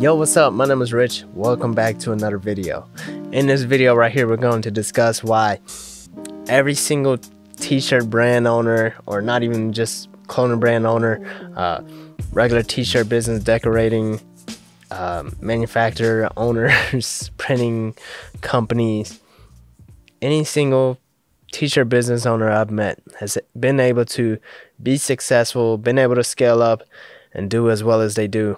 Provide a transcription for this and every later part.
Yo, what's up? My name is Rich. Welcome back to another video. In this video right here, we're going to discuss why every single t-shirt brand owner, or not even just clothing brand owner, regular t-shirt business, decorating, manufacturer owners, printing companies, any single t-shirt business owner I've met has been able to be successful, been able to scale up and do as well as they do.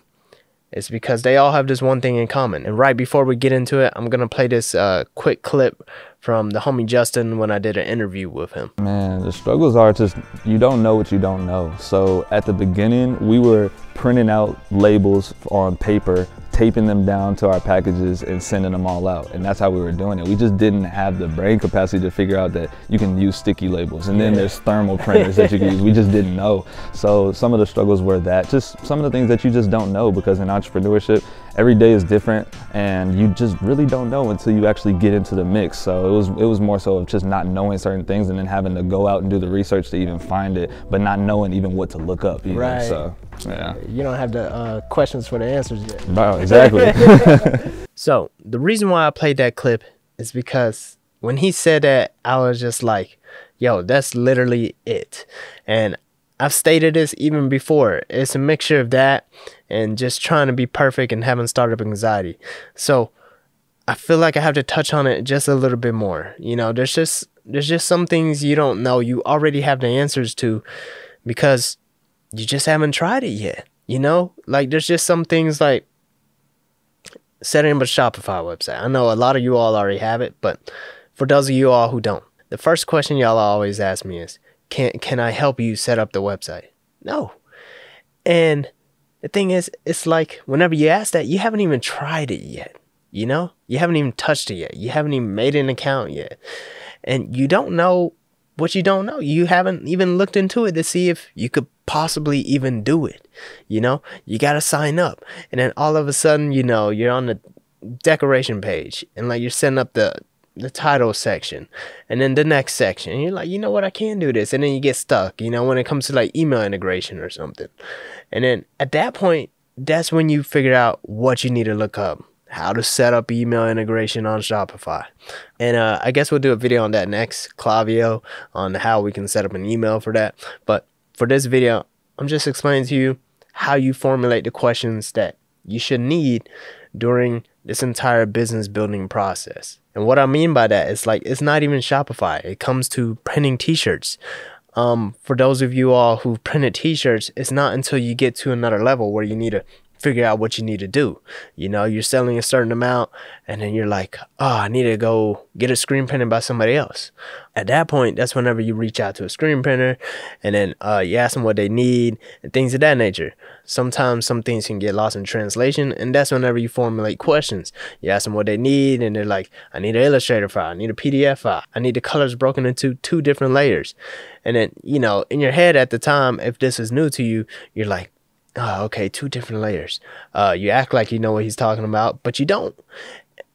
It's because they all have this one thing in common. And right before we get into it, I'm going to play this quick clip from the homie Justin when I did an interview with him. Man, the struggles are just, you don't know what you don't know. So at the beginning, we were printing out labels on paper, taping them down to our packages and sending them all out. And that's how we were doing it. We just didn't have the brain capacity to figure out that you can use sticky labels. And then there's thermal printers that you can use. We just didn't know. So some of the struggles were that, just some of the things that you just don't know, because in entrepreneurship, every day is different and you just really don't know until you actually get into the mix. So it was more so of just not knowing certain things and then having to go out and do the research to even find it, but not knowing even what to look up either. Right. So yeah. You don't have the questions for the answers yet. Bro, exactly. So the reason why I played that clip is because when he said that, I was just like, yo, that's literally it. And I've stated this even before. It's a mixture of that and just trying to be perfect and having startup anxiety. So I feel like I have to touch on it just a little bit more. You know, there's just some things you don't know you already have the answers to because you just haven't tried it yet. You know, like there's just some things like setting up a Shopify website. I know a lot of you all already have it, but for those of you all who don't, the first question y'all always ask me is, can I help you set up the website? No. And the thing is, it's like whenever you ask that, you haven't even tried it yet. You know, you haven't even touched it yet. You haven't even made an account yet. And you don't know what you don't know. You haven't even looked into it to see if you could possibly even do it. You know, you got to sign up. And then all of a sudden, you know, you're on the decoration page and like you're setting up the title section and then the next section. And you're like, you know what, I can do this. And then you get stuck, you know, when it comes to like email integration or something. And then at that point, that's when you figure out what you need to look up. How to set up email integration on Shopify. And I guess we'll do a video on that next, Clavio, on how we can set up an email for that. But for this video, I'm just explaining to you how you formulate the questions that you should need during this entire business building process. And what I mean by that is like, it's not even Shopify. It comes to printing t-shirts. For those of you all who've printed t-shirts, it's not until you get to another level where you need to figure out what you need to do. You know, you're selling a certain amount and then you're like, oh, I need to go get a screen printed by somebody else. At that point, that's whenever you reach out to a screen printer and then you ask them what they need and things of that nature. Sometimes some things can get lost in translation, and that's whenever you formulate questions. You ask them what they need and they're like, I need an Illustrator file, I need a PDF file, I need the colors broken into 2 different layers. And then, you know, in your head at the time, if this is new to you, you're like, oh, okay, 2 different layers. You act like you know what he's talking about, but you don't.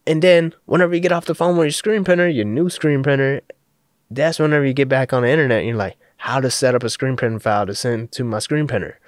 And then whenever you get off the phone with your screen printer, your new screen printer, that's whenever you get back on the internet and you're like, how to set up a screen printing file to send to my screen printer.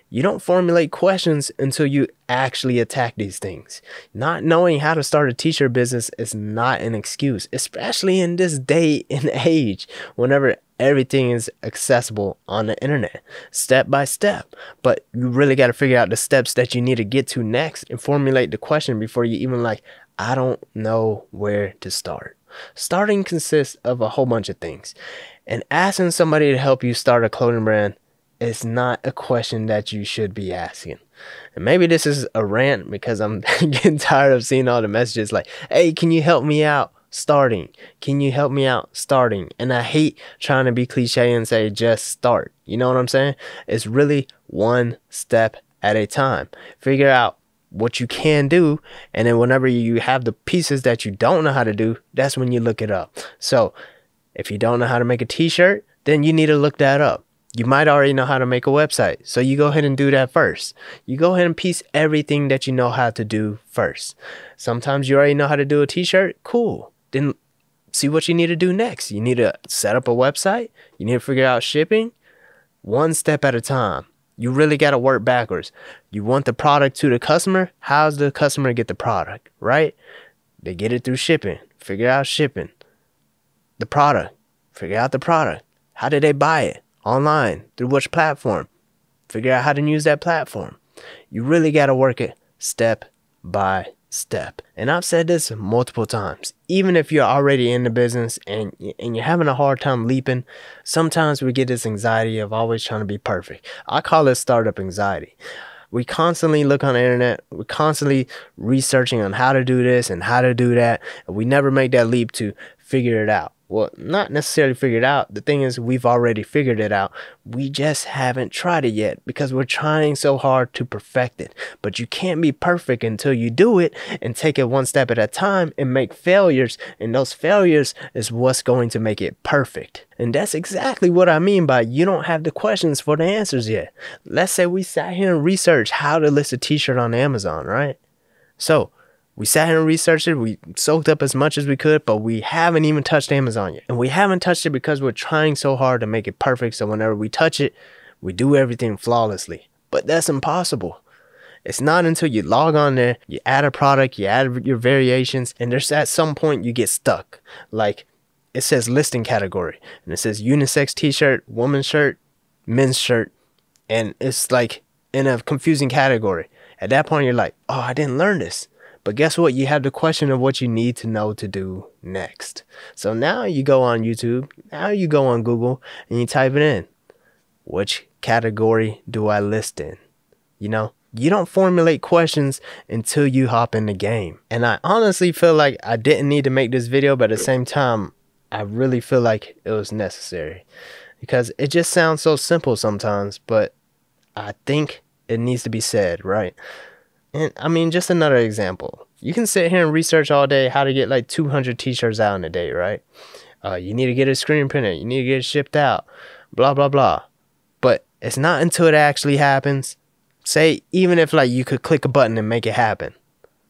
You don't formulate questions until you actually attack these things. Not knowing how to start a t-shirt business is not an excuse, especially in this day and age, whenever everything is accessible on the internet, step by step. But you really got to figure out the steps that you need to get to next and formulate the question before you even like, I don't know where to start. Starting consists of a whole bunch of things. And asking somebody to help you start a clothing brand is not a question that you should be asking. And maybe this is a rant because I'm getting tired of seeing all the messages like, hey, can you help me out starting? Can you help me out starting? And I hate trying to be cliche and say just start. You know what I'm saying? It's really one step at a time. Figure out what you can do, and then whenever you have the pieces that you don't know how to do, that's when you look it up. So if you don't know how to make a t-shirt, then you need to look that up. You might already know how to make a website, so you go ahead and do that first. You go ahead and piece everything that you know how to do first. Sometimes you already know how to do a t-shirt. Cool. Then see what you need to do next. You need to set up a website. You need to figure out shipping. One step at a time. You really got to work backwards. You want the product to the customer. How's the customer get the product, right? They get it through shipping. Figure out shipping. The product. Figure out the product. How did they buy it? Online. Through which platform? Figure out how to use that platform. You really got to work it step by step. And I've said this multiple times. Even if you're already in the business and you're having a hard time leaping, sometimes we get this anxiety of always trying to be perfect. I call it startup anxiety. We constantly look on the internet. We're constantly researching on how to do this and how to do that. And we never make that leap to figure it out. Well, not necessarily figured out. The thing is, we've already figured it out. We just haven't tried it yet because we're trying so hard to perfect it. But you can't be perfect until you do it and take it one step at a time and make failures. And those failures is what's going to make it perfect. And that's exactly what I mean by you don't have the questions for the answers yet. Let's say we sat here and researched how to list a t-shirt on Amazon, right? So we sat here and researched it. We soaked up as much as we could, but we haven't even touched Amazon yet. And we haven't touched it because we're trying so hard to make it perfect. So whenever we touch it, we do everything flawlessly. But that's impossible. It's not until you log on there, you add a product, you add your variations, and there's at some point you get stuck. Like it says listing category, and it says unisex t-shirt, woman's shirt, men's shirt, and it's like in a confusing category. At that point, you're like, oh, I didn't learn this. But guess what? You have the question of what you need to know to do next. So now you go on YouTube, now you go on Google, and you type it in. Which category do I list in? You know, you don't formulate questions until you hop in the game. And I honestly feel like I didn't need to make this video, but at the same time, I really feel like it was necessary. Because it just sounds so simple sometimes, but I think it needs to be said, right? And I mean, just another example. You can sit here and research all day how to get like 200 t-shirts out in a day, right? You need to get a screen printed. You need to get it shipped out, blah, blah, blah. But it's not until it actually happens. Say, even if like you could click a button and make it happen,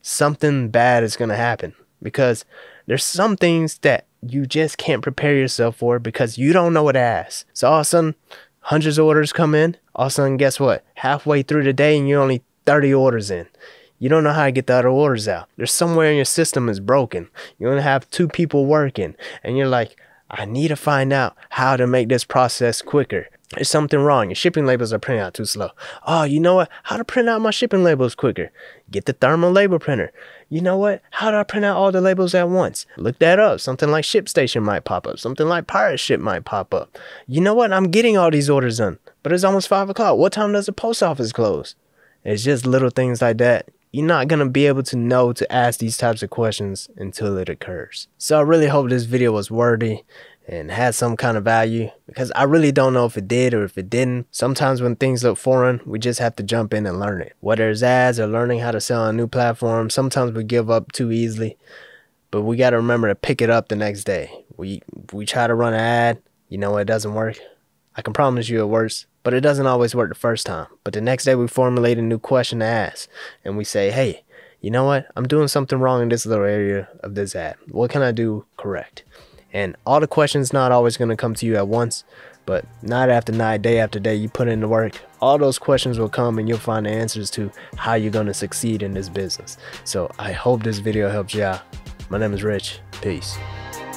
something bad is going to happen because there's some things that you just can't prepare yourself for because you don't know what to ask. So all of a sudden, hundreds of orders come in. All of a sudden, guess what? Halfway through the day and you're only 30 orders in. You don't know how to get the other orders out. There's somewhere in your system is broken. You only have 2 people working. And you're like, I need to find out how to make this process quicker. There's something wrong. Your shipping labels are printing out too slow. Oh, you know what? How to print out my shipping labels quicker? Get the thermal label printer. You know what? How do I print out all the labels at once? Look that up. Something like ShipStation might pop up. Something like Pirate Ship might pop up. You know what? I'm getting all these orders done. But it's almost 5 o'clock. What time does the post office close? It's just little things like that. You're not going to be able to know to ask these types of questions until it occurs. So I really hope this video was worthy and had some kind of value because I really don't know if it did or if it didn't. Sometimes when things look foreign, we just have to jump in and learn it. Whether it's ads or learning how to sell on a new platform, sometimes we give up too easily. But we got to remember to pick it up the next day. We try to run an ad, you know, it doesn't work. I can promise you it works. But it doesn't always work the first time. But the next day we formulate a new question to ask. And we say, hey, you know what? I'm doing something wrong in this little area of this ad. What can I do correct? And all the questions not always going to come to you at once. But night after night, day after day, you put in the work. All those questions will come and you'll find the answers to how you're going to succeed in this business. So I hope this video helps you out. My name is Rich. Peace.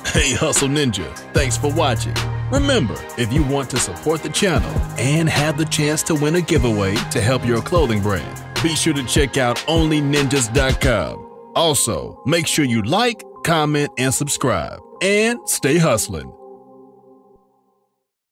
Hey Hustle Ninja, thanks for watching. Remember, if you want to support the channel and have the chance to win a giveaway to help your clothing brand, be sure to check out onlyninjas.com. Also, make sure you like, comment, and subscribe. And stay hustling.